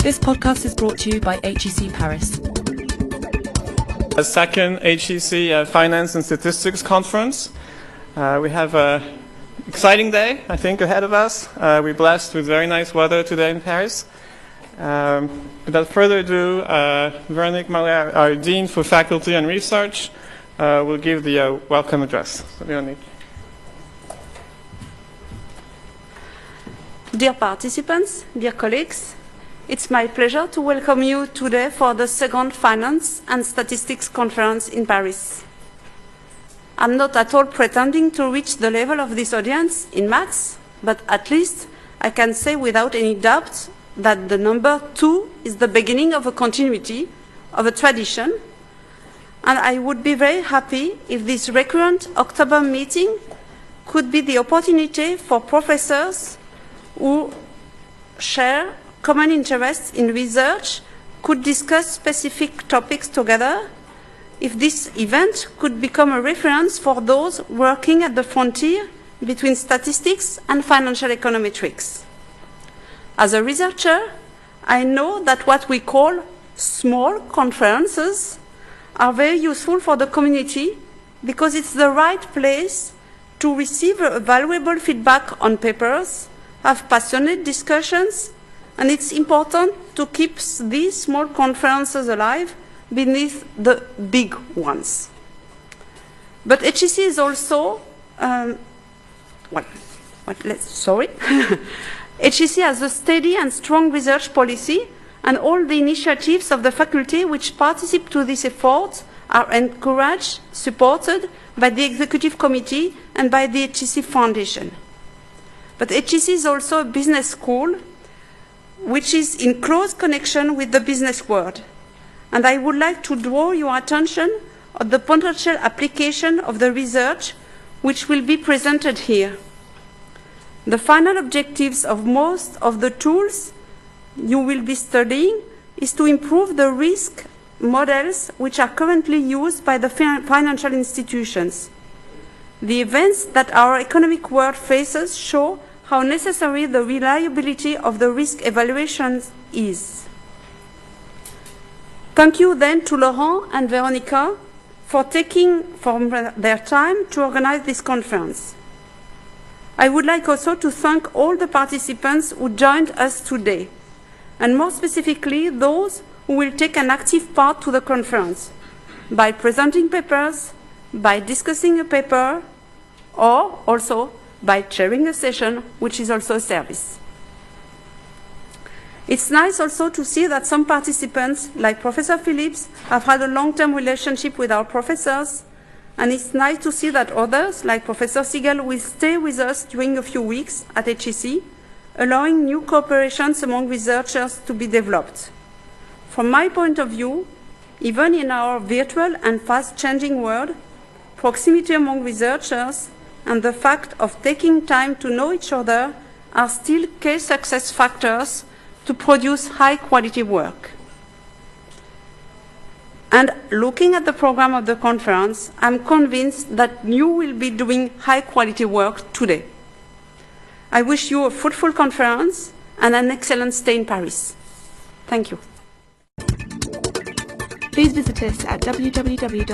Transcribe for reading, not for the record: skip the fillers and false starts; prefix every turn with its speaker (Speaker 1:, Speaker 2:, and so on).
Speaker 1: This podcast is brought to you by HEC Paris.
Speaker 2: A second HEC Finance and Statistics Conference. We have an exciting day, I think, ahead of us. We're blessed with very nice weather today in Paris. Without further ado, Véronique Mallet, our Dean for Faculty and Research, will give the welcome address. So, Véronique.
Speaker 3: Dear participants, dear colleagues, it's my pleasure to welcome you today for the second Finance and Statistics Conference in Paris. I'm not at all pretending to reach the level of this audience in maths, but at least I can say without any doubt that the number 2 is the beginning of a continuity, of a tradition, and I would be very happy if this recurrent October meeting could be the opportunity for professors who share common interests in research could discuss specific topics together, if this event could become a reference for those working at the frontier between statistics and financial econometrics. As a researcher, I know that what we call small conferences are very useful for the community because it's the right place to receive valuable feedback on papers, have passionate discussions, and it's important to keep these small conferences alive beneath the big ones. But HEC is also, HEC has a steady and strong research policy, and all the initiatives of the faculty which participate to this effort are encouraged, supported by the Executive Committee and by the HEC Foundation. But HEC is also a business school which is in close connection with the business world. And I would like to draw your attention on the potential application of the research which will be presented here. The final objectives of most of the tools you will be studying is to improve the risk models which are currently used by the financial institutions. The events that our economic world faces show how necessary the reliability of the risk evaluations is. Thank you then to Laurent and Veronica for taking from their time to organize this conference. I would like also to thank all the participants who joined us today, and more specifically those who will take an active part to the conference by presenting papers, by discussing a paper, or also by chairing a session, which is also a service. It's nice also to see that some participants, like Professor Phillips, have had a long-term relationship with our professors, and it's nice to see that others, like Professor Siegel, will stay with us during a few weeks at HEC, allowing new cooperations among researchers to be developed. From my point of view, even in our virtual and fast-changing world, proximity among researchers and the fact of taking time to know each other are still key success factors to produce high-quality work. And looking at the program of the conference, I'm convinced that you will be doing high-quality work today. I wish you a fruitful conference and an excellent stay in Paris. Thank you.
Speaker 1: Please visit us at www.hec.edu.